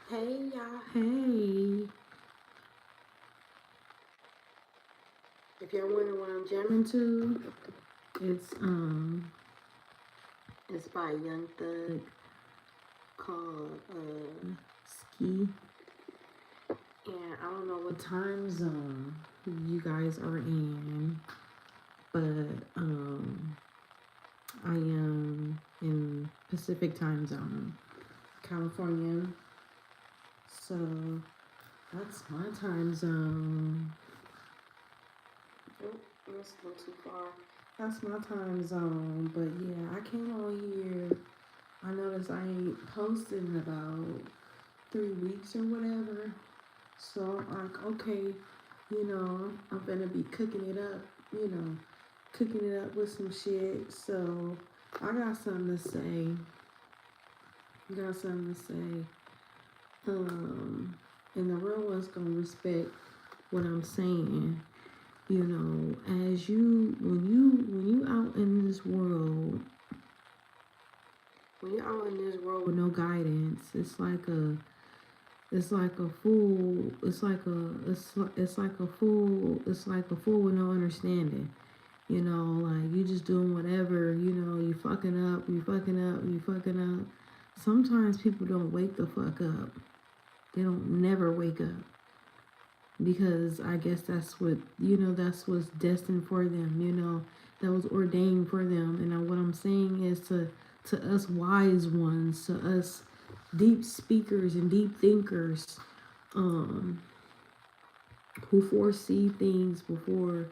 Hey y'all, hey. If y'all wondering what I'm jamming to, it's it's by Young Thug called Ski. And I don't know what time zone you guys are in, but I am in Pacific time zone, California. So that's my time zone. Oh, let's go too far. That's my time zone. But yeah, I came on here. I noticed I ain't posted in about 3 weeks or whatever. So I'm like, okay, I'm gonna be cooking it up, cooking it up with some shit. So I got something to say. Got something to say. And the real one's gonna respect what I'm saying. As when you out in this world, when you're out in this world with no guidance, it's like a fool. It's like a fool with no understanding. Like you just doing whatever. You fucking up. You fucking up. You fucking up. Sometimes people don't wake the fuck up. They don't never wake up because I guess that's what's destined for them. That was ordained for them. And what I'm saying is to us wise ones, to us deep speakers and deep thinkers, um, who foresee things before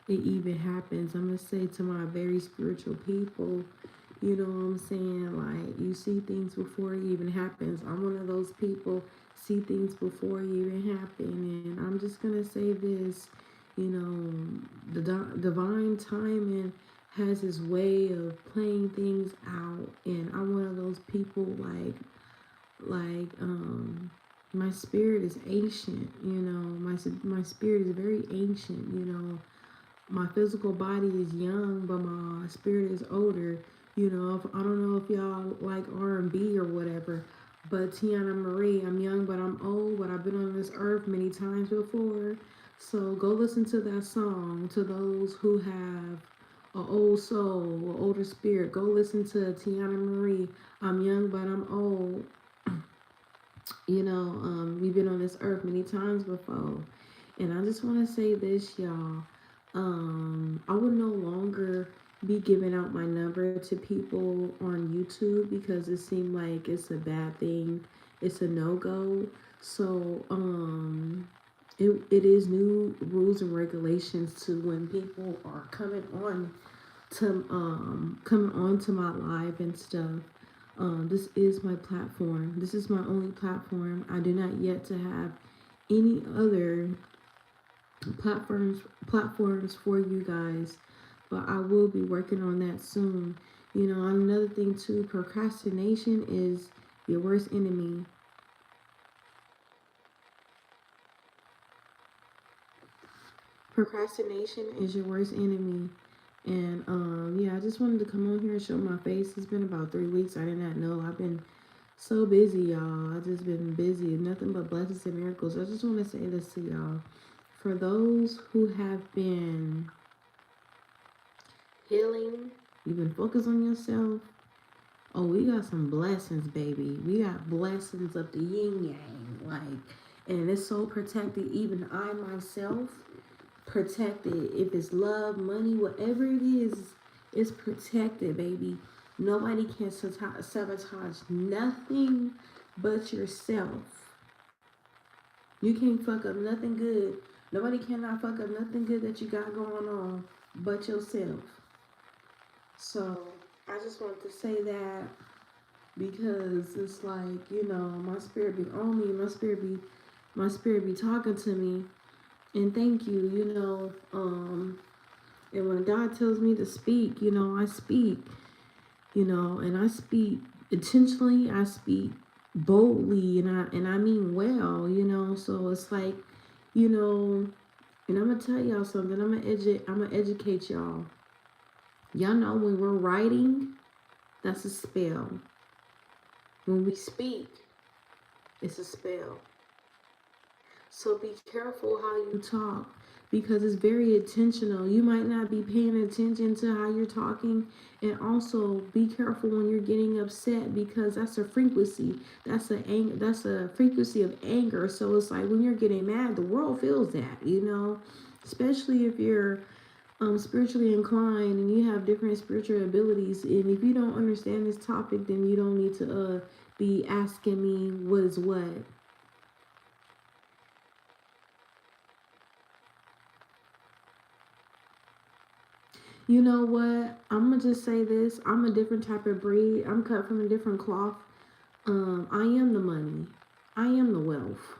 it even happens. I'm gonna say to my very spiritual people, you know what I'm saying? Like you see things before it even happens. I'm one of those people, see things before it even happen. And I'm just gonna say this, the divine timing has his way of playing things out, and I'm one of those people like my spirit is ancient. My spirit is very ancient. My physical body is young, but my spirit is older. I don't know if y'all like R&B or whatever, but Tiana Marie, I'm young, but I'm old, but I've been on this earth many times before. So go listen to that song. To those who have an old soul, an older spirit, go listen to Tiana Marie. I'm young, but I'm old. We've been on this earth many times before. And I just want to say this, y'all. I will no longer be giving out my number to people on YouTube because it seemed like it's a bad thing. It's a no-go. So, it is new rules and regulations to when people are coming on to my live and stuff. This is my platform. This is my only platform. I do not yet to have any other platforms for you guys, but I will be working on that soon. Another thing too, procrastination is your worst enemy. Procrastination is your worst enemy. And yeah, I just wanted to come on here and show my face. It's been about 3 weeks. I did not know. I've been so busy, y'all. I've just been busy. Nothing but blessings and miracles. I just want to say this to y'all. For those who have been healing, you've been focused on yourself. Oh, we got some blessings, baby. We got blessings of the yin yang. And it's so protected. Even I myself protected. If it's love, money, whatever it is, it's protected, baby. Nobody can sabotage nothing but yourself. You can't fuck up nothing good. Nobody cannot fuck up nothing good that you got going on but yourself. So I just wanted to say that because it's like, my spirit be on me, my spirit be talking to me. And thank you, and when God tells me to speak, I speak, and I speak intentionally, I speak boldly, and I mean well, so it's like, and I'm gonna tell y'all something. I'm gonna educate y'all. Y'all know when we're writing, that's a spell. When we speak, It's a spell. So be careful how you talk because it's very intentional. You might not be paying attention to how you're talking. And also be careful when you're getting upset because that's a frequency. That's a frequency of anger. So it's like when you're getting mad, the world feels that, you know. Especially if you're spiritually inclined and you have different spiritual abilities. And if you don't understand this topic, then you don't need to be asking me what is what. You know what? I'm gonna just say this. I'm a different type of breed. I'm cut from a different cloth. I am the money. I am the wealth.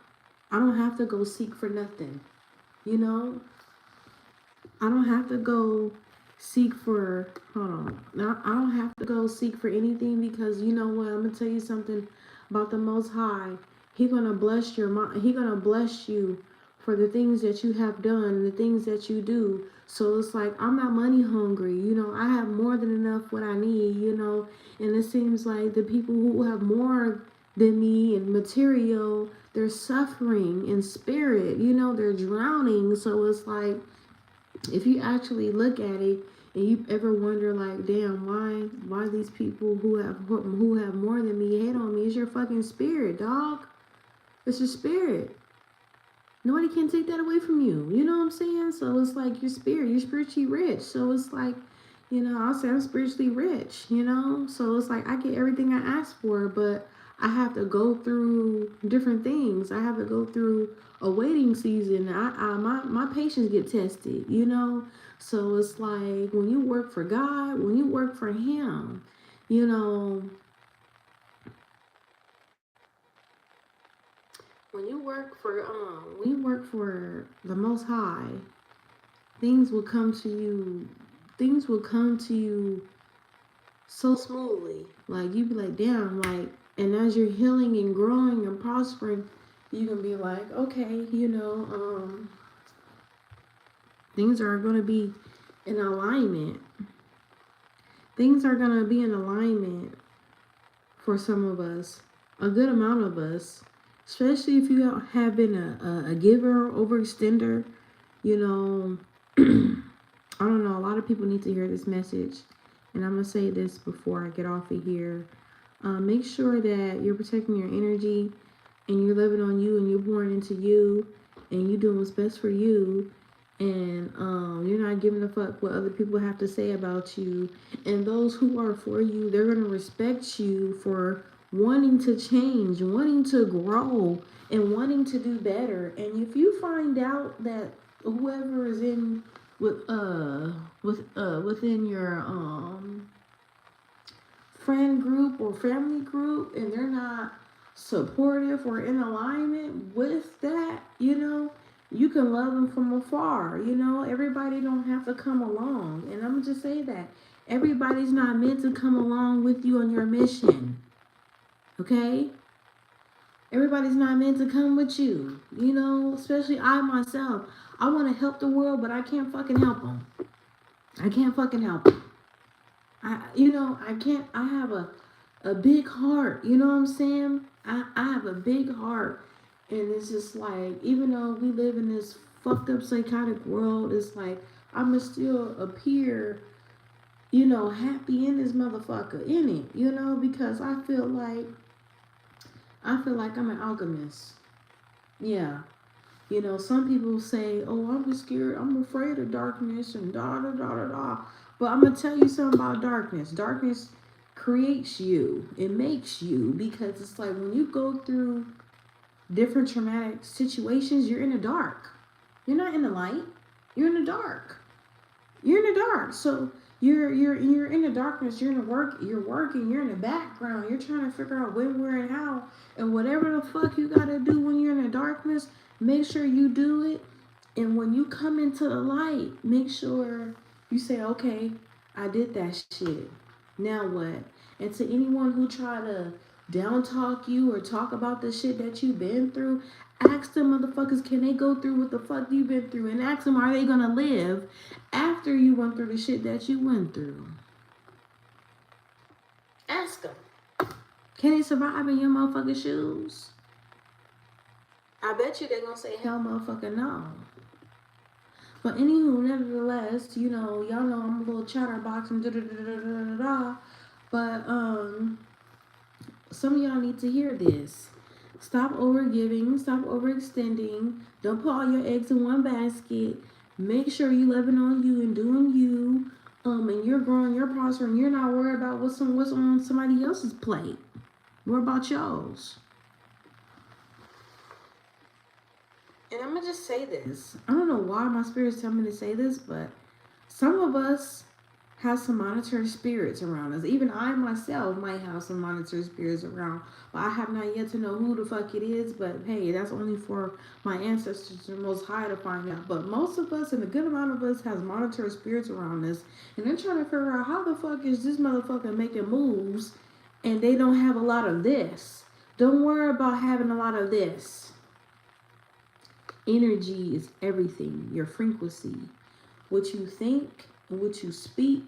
I don't have to go seek for nothing. You know, I don't have to go seek for. Hold on. Now I don't have to go seek for anything because you know what? I'm gonna tell you something about the Most High. He gonna bless your mind. He gonna bless you for the things that you have done, the things that you do. So it's like I'm not money hungry. You know, I have more than enough what I need. You know, and it seems like the people who have more than me in material, they're suffering in spirit. You know, they're drowning. So it's like if you actually look at it and you ever wonder like, damn, why these people who have more than me hate on me, it's your fucking spirit, dog. It's your spirit. Nobody can take that away from you. You know what I'm saying? So it's like your spirit, you're spiritually rich. So it's like, you know, I'll say I'm spiritually rich, you know? So it's like I get everything I ask for, but I have to go through different things. I have to go through a waiting season. My patience get tested, you know? So it's like when you work for God, when you work for Him, you know, when you work for the Most High, things will come to you. Things will come to you so smoothly. Like you be like, damn, like, and as you're healing and growing and prospering, you can be like, okay, you know, things are gonna be in alignment. Things are gonna be in alignment for some of us, a good amount of us, especially if you have been a giver, overextender, you know. I don't know, a lot of people need to hear this message. And I'm going to say this before I get off of here. Make sure that you're protecting your energy and you're living on you and you're pouring into you and you're doing what's best for you. And you're not giving a fuck what other people have to say about you. And those who are for you, they're going to respect you for wanting to change, wanting to grow, and wanting to do better. And if you find out that whoever is in within your friend group or family group and they're not supportive or in alignment with that, you know, you can love them from afar. You know, everybody don't have to come along. And I'm gonna just say that everybody's not meant to come along with you on your mission. Okay? Everybody's not meant to come with you. You know, especially I myself. I want to help the world, but I can't fucking help them. I can't fucking help them. I can't. I have a big heart. You know what I'm saying? I have a big heart. And it's just like, even though we live in this fucked up psychotic world, it's like, I'ma still appear, you know, happy in this motherfucker, in it, you know, because I feel like I'm an alchemist. Yeah. You know, some people say, oh, I'm scared, I'm afraid of darkness and da da da da da. But I'm going to tell you something about darkness. Darkness creates you, it makes you, because it's like when you go through different traumatic situations, you're in the dark. You're not in the light, you're in the dark. You're in the dark. So you're in the darkness, you're working, you're in the background, you're trying to figure out when, where, and how. And whatever the fuck you gotta do when you're in the darkness, make sure you do it. And when you come into the light, make sure you say, okay, I did that shit. Now what? And to anyone who try to down talk you or talk about the shit that you've been through, ask them motherfuckers, can they go through what the fuck you've been through? And ask them, are they gonna live after you went through the shit that you went through? Ask them. Can they survive in your motherfucking shoes? I bet you they're gonna say hell motherfucker no. But anywho, nevertheless, you know, y'all know I'm a little chatterbox and da da da da da da da. But some of y'all need to hear this. Stop overgiving, stop overextending. Don't put all your eggs in one basket. Make sure you loving on you and doing you. And you're growing, you're prospering. You're not worried about what's on somebody else's plate. What about yours? And I'm gonna just say this. I don't know why my spirits tell me to say this, but some of us have some monetary spirits around us. Even I myself might have some monetary spirits around, but I have not yet to know who the fuck it is. But hey, that's only for my ancestors, the Most High, to find out. But most of us, and a good amount of us, has monetary spirits around us, and they're trying to figure out how the fuck is this motherfucker making moves, and they don't have a lot of this. Don't worry about having a lot of this. Energy is everything. Your frequency, what you think and what you speak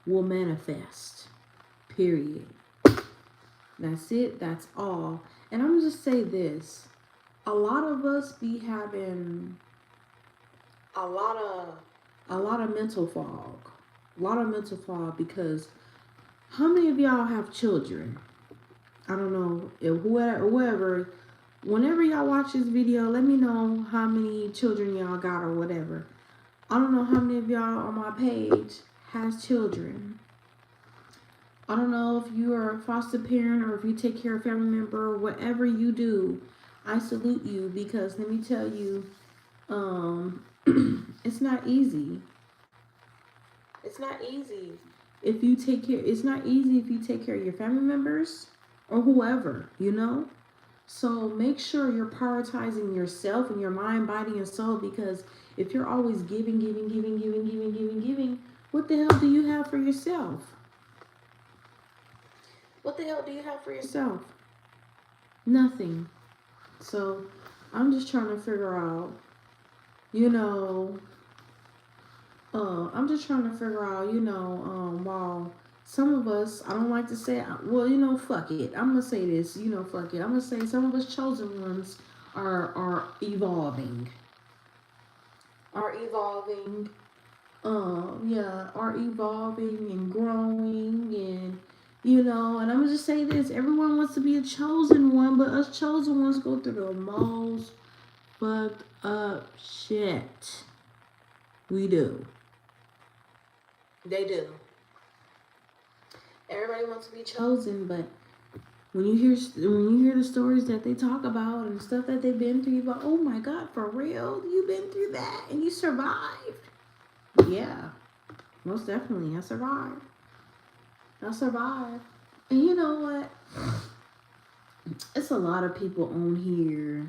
will manifest. Period. That's it. That's all. And I'm just say this. A lot of us be having a lot of mental fog. A lot of mental fog because how many of y'all have children? I don't know if whoever. Whenever y'all watch this video, let me know how many children y'all got or whatever. I don't know how many of y'all on my page has children. I don't know if you are a foster parent or if you take care of a family member or whatever you do. I salute you because let me tell you, it's not easy. It's not easy if you take care. It's not easy if you take care of your family members or whoever, you know. So make sure you're prioritizing yourself and your mind, body, and soul, because if you're always giving, what the hell do you have for yourself? What the hell do you have for yourself? Nothing. So I'm just trying to figure out, you know, while some of us, I don't like to say, well, you know, fuck it. I'm going to say this, you know, fuck it. I'm going to say some of us chosen ones are evolving. Are evolving and growing and, you know, and I'm going to just say this. Everyone wants to be a chosen one, but us chosen ones go through the most fucked up shit. We do. They do. Everybody wants to be chosen, but when you hear the stories that they talk about and stuff that they've been through, you go, oh my God, for real? You've been through that and you survived? Yeah, most definitely. I survived. And you know what? It's a lot of people on here.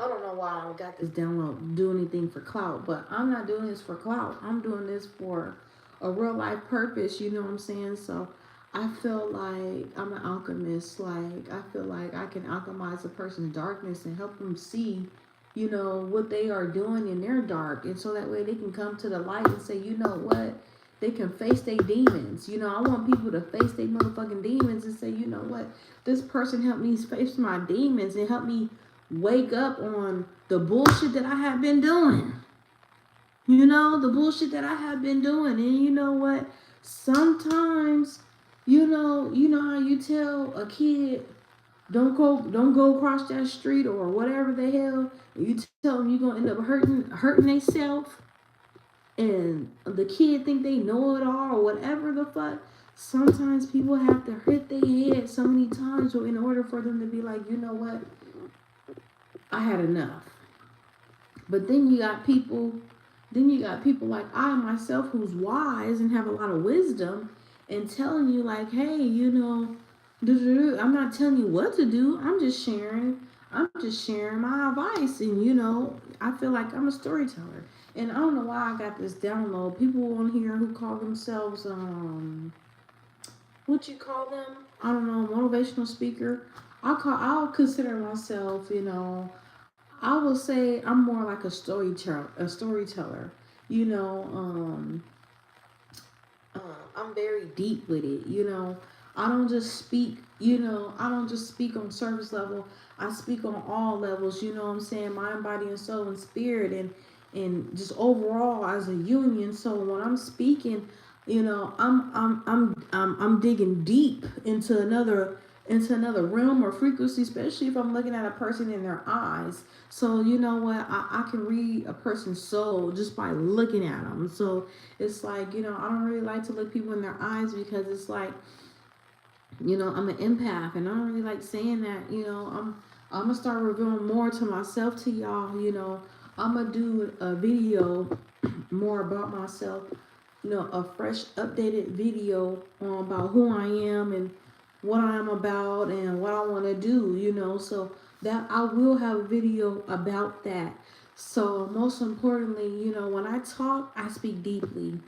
I don't know why I got this download, do anything for clout, but I'm not doing this for clout. I'm doing this for a real life purpose, you know what I'm saying? So I feel like I'm an alchemist. Like, I feel like I can alchemize a person's darkness and help them see, you know, what they are doing in their dark. And so that way they can come to the light and say, you know what? They can face their demons. You know, I want people to face their motherfucking demons and say, you know what? This person helped me face my demons and help me wake up on the bullshit that I have been doing. You know, the bullshit that I have been doing. And you know what? Sometimes, you know how you tell a kid, don't go across that street or whatever the hell. You tell them you're gonna end up hurting themselves, and the kid think they know it all or whatever the fuck. Sometimes people have to hit their head so many times in order for them to be like, you know what? I had enough. But then you got people like I myself who's wise and have a lot of wisdom and telling you like, hey, you know, I'm not telling you what to do. I'm just sharing my advice. And, you know, I feel like I'm a storyteller. And I don't know why I got this download. People on here who call themselves, what you call them? I don't know, motivational speaker. I'll consider myself, you know, I will say I'm more like a storyteller. You know, I'm very deep with it. You know, I don't just speak, you know, I don't just speak on surface level. I speak on all levels, you know what I'm saying? Mind, body, and soul and spirit, and just overall as a union. So when I'm speaking, you know, I'm digging deep into another realm or frequency, especially if I'm looking at a person in their eyes. So you know what, I can read a person's soul just by looking at them. So it's like, you know, I don't really like to look people in their eyes because it's like, you know, I'm an empath, and I don't really like saying that. You know, I'm gonna start revealing more to myself to y'all. You know, I'm gonna do a video more about myself. You know, a fresh, updated video about who I am and what I am about and what I want to do. You know, so that I will have a video about that. So most importantly, you know, when I talk, I speak deeply.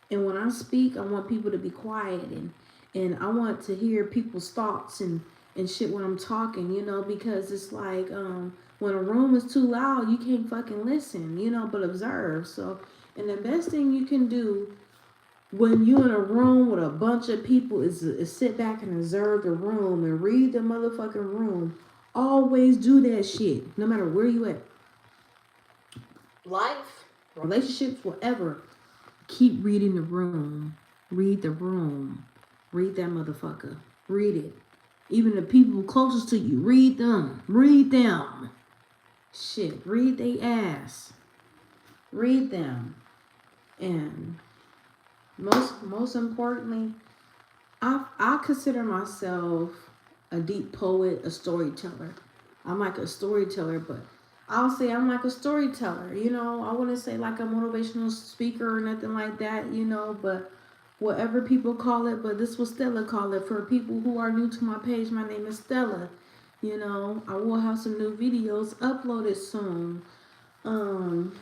And when I speak, I want people to be quiet, and I want to hear people's thoughts and shit when I'm talking, you know, because it's like when a room is too loud, you can't fucking listen, you know, but observe. So, and the best thing you can do when you in a room with a bunch of people is sit back and observe the room and read the motherfucking room. Always do that shit, no matter where you at. Life, relationships, whatever. Keep reading the room. Read the room. Read that motherfucker. Read it. Even the people closest to you, read them. Read them. Shit, read they ass. Read them. And most importantly, I consider myself a deep poet, a storyteller. I'm like a storyteller, but I'll say I'm like a storyteller. You know, I wouldn't say like a motivational speaker or nothing like that, you know, but whatever people call it, but this was Stella call it. For people who are new to my page, my name is Stella. You know, I will have some new videos uploaded soon. Um,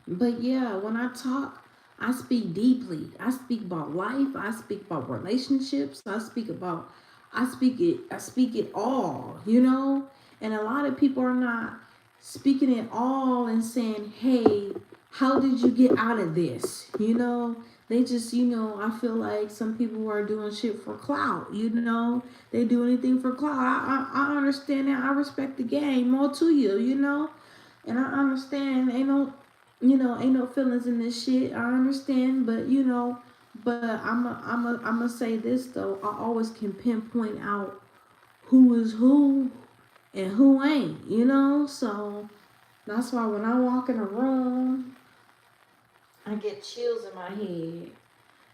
but yeah, when I talk, I speak deeply. I speak about life. I speak about relationships. I speak it all, you know? And a lot of people are not speaking it all and saying, hey, how did you get out of this? You know? They just, you know, I feel like some people are doing shit for clout, you know? They do anything for clout. I understand that. I respect the game more to you, you know? And I understand ain't no feelings in this shit. I understand, but you know, but I'm gonna say this though. I always can pinpoint out who is who and who ain't, you know? So that's why when I walk in a room, I get chills in my head.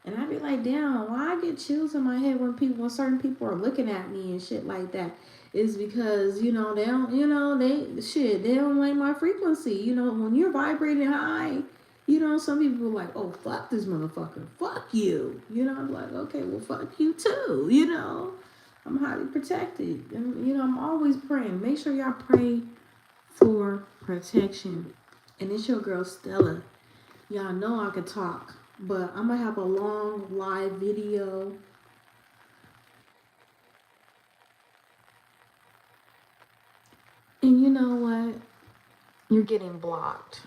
And I be like, damn, why I get chills in my head when certain people are looking at me and shit like that? Is because, you know, they don't, you know, they don't like my frequency. You know, when you're vibrating high, you know, some people are like, oh, fuck this motherfucker. Fuck you. You know, I'm like, okay, well, fuck you too. You know, I'm highly protected. And, you know, I'm always praying. Make sure y'all pray for protection. And it's your girl, Stella. Y'all know I could talk, but I'm gonna have a long live video. And you know what? You're getting blocked.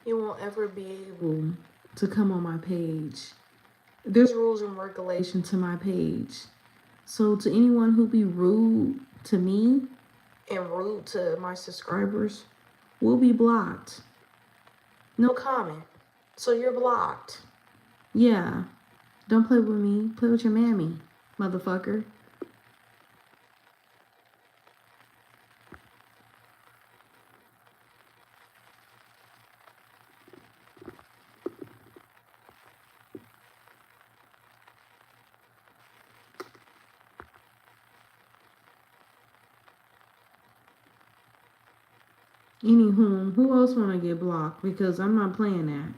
You won't ever be able to come on my page. There's rules and regulations to my page. So to anyone who be rude to me and rude to my subscribers will be blocked. No comment. So you're blocked. Yeah. Don't play with me. Play with your mammy, motherfucker. Anywho, who else want to get blocked? Because I'm not playing that.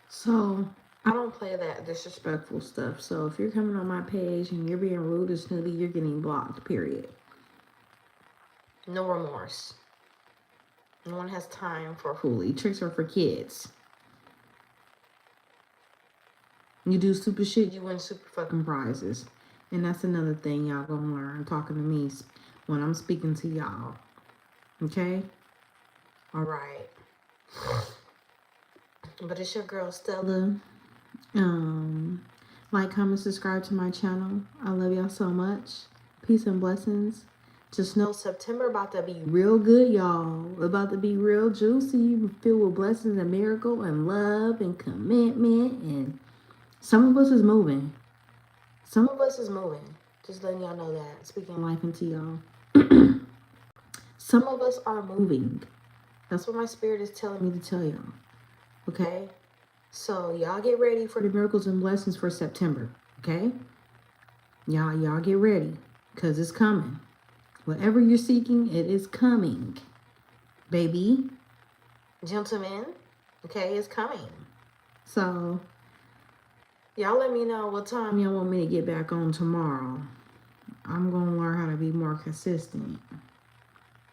So I don't play that disrespectful stuff. So if you're coming on my page and you're being rude or snooty, you're getting blocked, period. No remorse. No one has time for foolery. Tricks are for kids. You do stupid shit, you win super fucking prizes. And that's another thing y'all gonna learn talking to me when I'm speaking to y'all. Okay? Alright. But it's your girl Stella. Like, comment, subscribe to my channel. I love y'all so much. Peace and blessings. Just know September about to be real good, y'all. About to be real juicy, filled with blessings and miracle and love and commitment. And some of us is moving. Some of us is moving. Just letting y'all know that. Speaking life into y'all. Some of us are moving. That's what my spirit is telling me to tell y'all. Okay? So y'all get ready for the miracles and blessings for September. Okay? Y'all get ready. Because it's coming. Whatever you're seeking, it is coming. Baby. Gentlemen. Okay, it's coming. So y'all let me know what time y'all want me to get back on tomorrow. I'm going to learn how to be more consistent.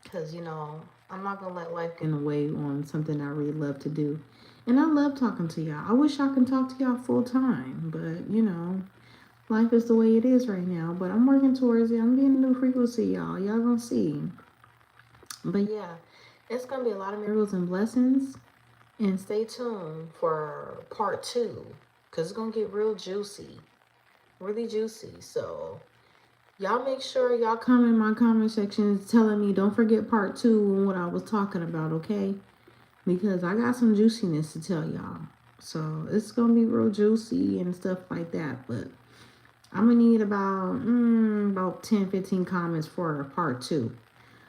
Because, you know, I'm not going to let life get in the way on something I really love to do. And I love talking to y'all. I wish I could talk to y'all full time. But, you know, life is the way it is right now. But I'm working towards it. I'm getting a new frequency, y'all. Y'all going to see. But, yeah, it's going to be a lot of miracles and blessings. And stay tuned for part 2. Because it's going to get real juicy. Really juicy. So y'all make sure y'all comment in my comment section telling me don't forget part 2 and what I was talking about, okay? Because I got some juiciness to tell y'all. So it's going to be real juicy and stuff like that. But I'm going to need about 10, 15 comments for part 2.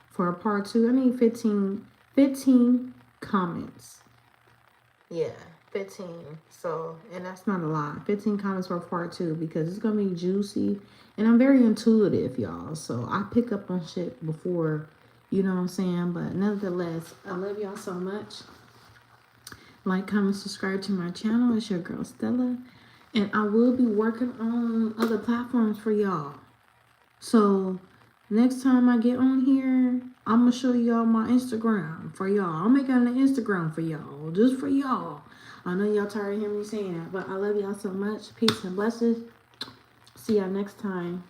For part 2, I need 15 comments. Yeah, 15. So, and that's not a lot. 15 comments for part 2 because it's going to be juicy. And I'm very intuitive, y'all. So I pick up on shit before, you know what I'm saying? But nevertheless, I love y'all so much. Like, comment, subscribe to my channel. It's your girl Stella. And I will be working on other platforms for y'all. So next time I get on here, I'm going to show y'all my Instagram for y'all. I'm making an Instagram for y'all. Just for y'all. I know y'all tired of hearing me saying that. But I love y'all so much. Peace and blessings. See y'all next time.